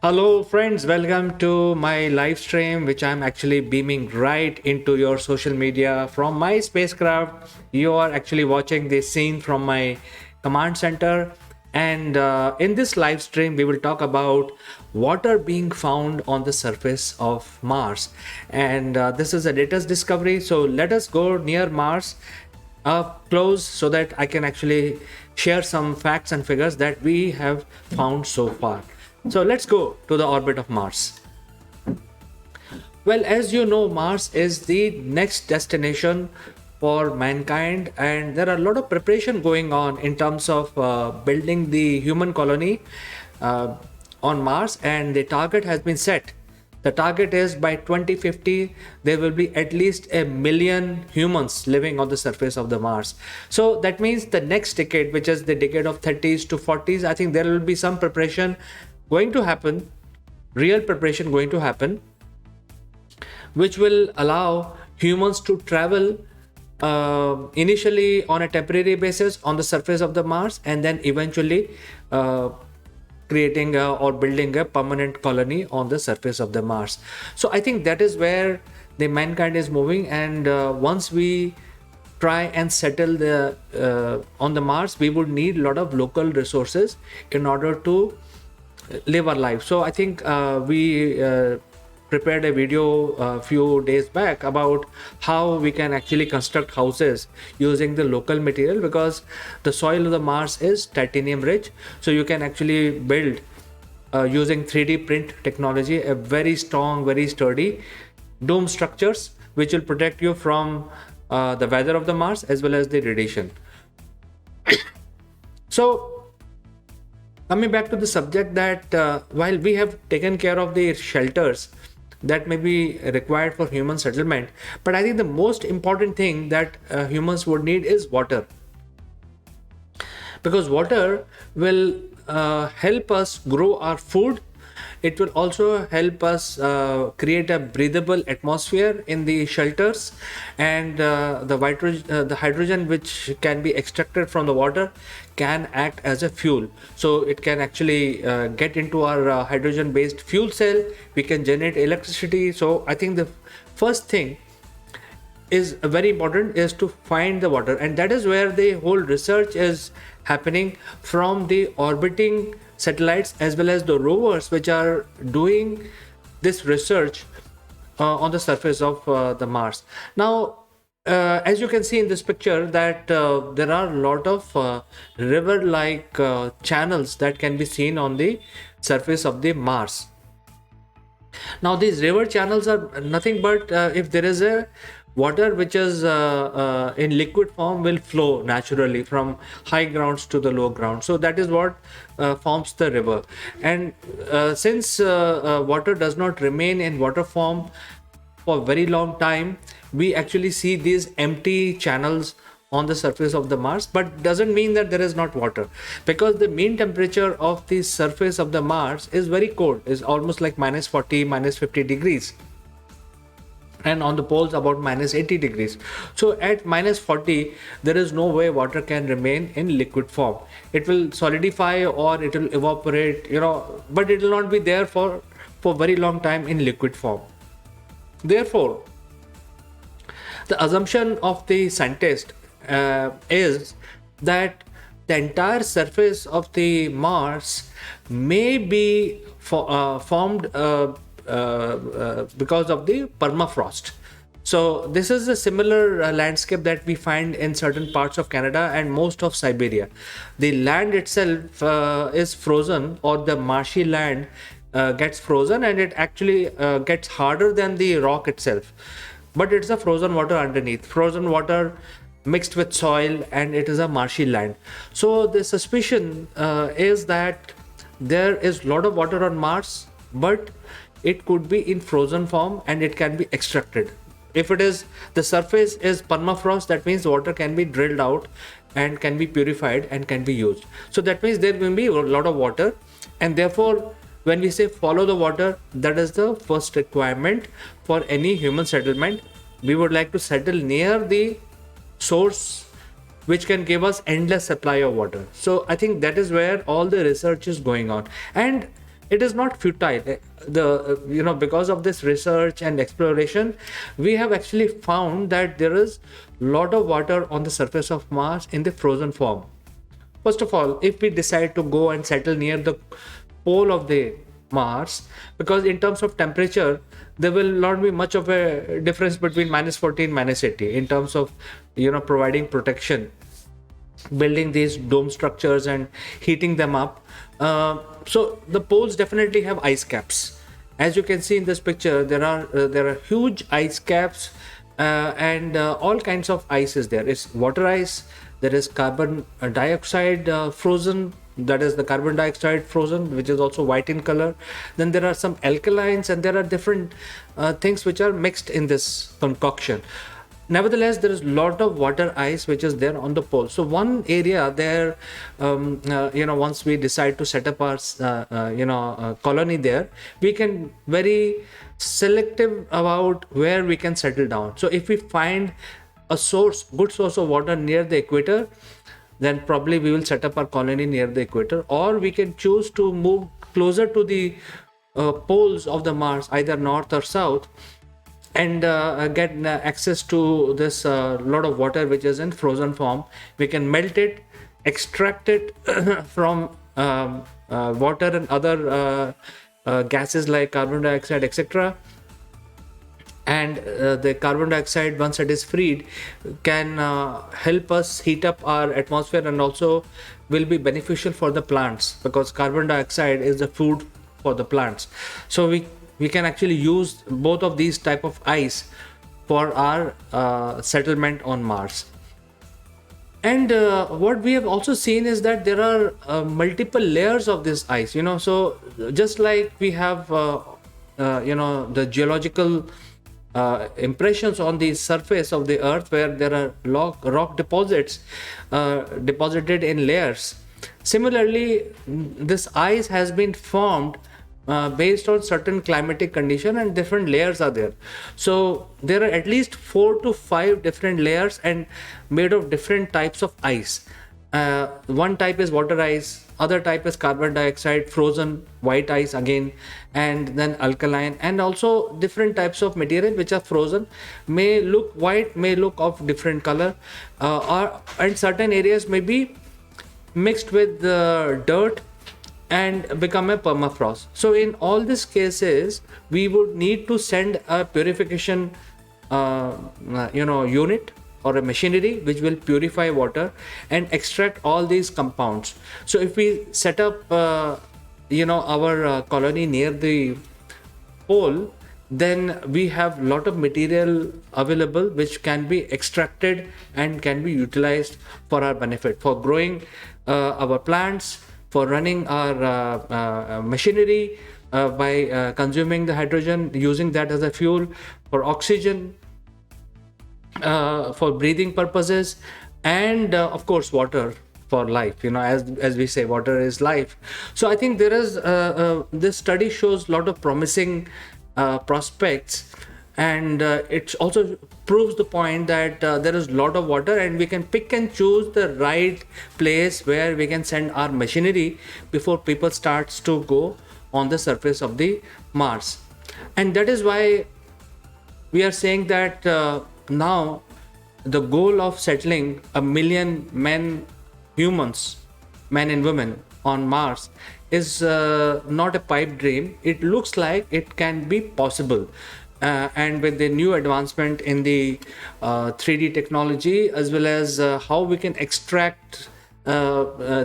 Hello, friends. Welcome to my live stream, which I'm actually beaming right into your social media from my spacecraft. You are actually watching this scene from my command center. And in this live stream, we will talk about water being found on the surface of Mars. And this is the latest discovery. So let us go near Mars up close so that I can actually share some facts and figures that we have found so far. So let's go to the orbit of Mars. Well, as you know, Mars is the next destination for mankind, and there are a lot of preparation going on in terms of building the human colony uh, on Mars, and the target has been set. The target is by 2050 there will be at least 1 million humans living on the surface of the Mars. So that means the next decade, which is the decade of 30s to 40s, I think there will be some preparation going to happen, real preparation going to happen, which will allow humans to travel initially on a temporary basis on the surface of the Mars, and then eventually creating or building a permanent colony on the surface of the Mars. So I think that is where the mankind is moving, and once we try and settle the on the Mars, we would need a lot of local resources in order to live our life. So I think we prepared a video a few days back about how we can actually construct houses using the local material, because the soil of the Mars is titanium rich. So you can actually build using 3D print technology a very strong, very sturdy dome structures which will protect you from the weather of the Mars as well as the radiation. So coming back to the subject, that while we have taken care of the shelters that may be required for human settlement, but I think the most important thing that humans would need is water, because water will help us grow our food. It will also help us create a breathable atmosphere in the shelters, and the hydrogen which can be extracted from the water can act as a fuel. So it can actually get into our hydrogen based fuel cell. We can generate electricity. So I think the first thing is very important is to find the water, and that is where the whole research is happening from the orbiting satellites as well as the rovers which are doing this research on the surface of the Mars. Now as you can see in this picture, that there are a lot of river like channels that can be seen on the surface of the Mars. Now these river channels are nothing but if there is a water which is in liquid form will flow naturally from high grounds to the low ground. So that is what forms the river. And since water does not remain in water form for very long time, we actually see these empty channels on the surface of the Mars, but doesn't mean that there is not water, because the mean temperature of the surface of the Mars is very cold, is almost like -40, -50 degrees, and on the poles about -80 degrees. So at -40 there is no way water can remain in liquid form. It will solidify or it will evaporate, but it will not be there for very long time in liquid form. Therefore the assumption of the scientist is that the entire surface of the Mars may be formed because of the permafrost. So this is a similar landscape that we find in certain parts of Canada and most of Siberia. The land itself is frozen, or the marshy land gets frozen, and it actually gets harder than the rock itself. But it's a frozen water underneath, frozen water mixed with soil, and it is a marshy land. So the suspicion is that there is a lot of water on Mars, but it could be in frozen form and it can be extracted. If it is, the surface is permafrost, that means water can be drilled out and can be purified and can be used. So that means there will be a lot of water, and therefore when we say follow the water, that is the first requirement for any human settlement. We would like to settle near the source which can give us endless supply of water. So I think that is where all the research is going on. And it is not futile. Because of this research and exploration, we have actually found that there is lot of water on the surface of Mars in the frozen form. First of all, if we decide to go and settle near the pole of the Mars, because in terms of temperature, there will not be much of a difference between -14, -80 in terms of providing protection, building these dome structures and heating them up. So the poles definitely have ice caps. As you can see in this picture, there are huge ice caps, and all kinds of ice is there. It's water ice. There is carbon dioxide frozen. That is the carbon dioxide frozen, which is also white in color. Then there are some alkalines, and there are different things which are mixed in this concoction. Nevertheless, there is a lot of water ice which is there on the pole. So one area there, once we decide to set up our, colony there, we can very selective about where we can settle down. So if we find a good source of water near the equator, then probably we will set up our colony near the equator, or we can choose to move closer to the poles of the Mars, either north or south, and get access to this lot of water which is in frozen form. We can melt it, extract it from water and other gases like carbon dioxide, etc. And the carbon dioxide, once it is freed, can help us heat up our atmosphere, and also will be beneficial for the plants, because carbon dioxide is the food for the plants. So we can actually use both of these type of ice for our settlement on Mars. And what we have also seen is that there are multiple layers of this ice, so just like we have the geological impressions on the surface of the earth, where there are rock deposits deposited in layers. Similarly, this ice has been formed based on certain climatic condition, and different layers are there. So there are at least 4 to 5 different layers, and made of different types of ice. One type is water ice, other type is carbon dioxide frozen white ice again, and then alkaline, and also different types of material which are frozen, may look white, may look of different color, and certain areas may be mixed with dirt and become a permafrost. So in all these cases, we would need to send a purification unit or a machinery which will purify water and extract all these compounds. So if we set up our colony near the pole, then we have lot of material available which can be extracted and can be utilized for our benefit, for growing our plants, for running our machinery, by consuming the hydrogen, using that as a fuel, for oxygen, for breathing purposes, and of course water for life. As we say, water is life. So I think there is this study shows a lot of promising prospects, and it also proves the point that there is a lot of water, and we can pick and choose the right place where we can send our machinery before people starts to go on the surface of the Mars. And that is why we are saying that now the goal of settling 1 million humans, men and women, on Mars is not a pipe dream. It looks like it can be possible. And with the new advancement in the 3D technology, as well as how we can extract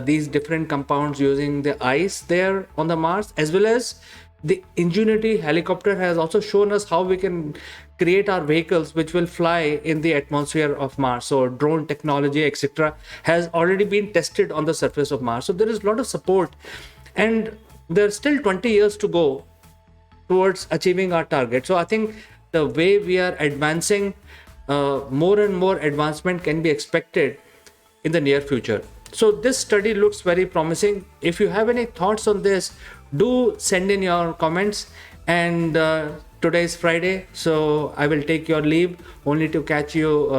these different compounds using the ice there on the Mars, as well as the Ingenuity helicopter has also shown us how we can create our vehicles which will fly in the atmosphere of Mars. So drone technology, etc., has already been tested on the surface of Mars. So there is a lot of support, and there's still 20 years to go towards achieving our target. So I think the way we are advancing, more and more advancement can be expected in the near future. So this study looks very promising. If you have any thoughts on this, do send in your comments. And today is Friday, so I will take your leave, only to catch you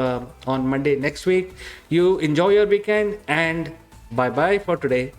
on Monday next week. You enjoy your weekend, and bye bye for today.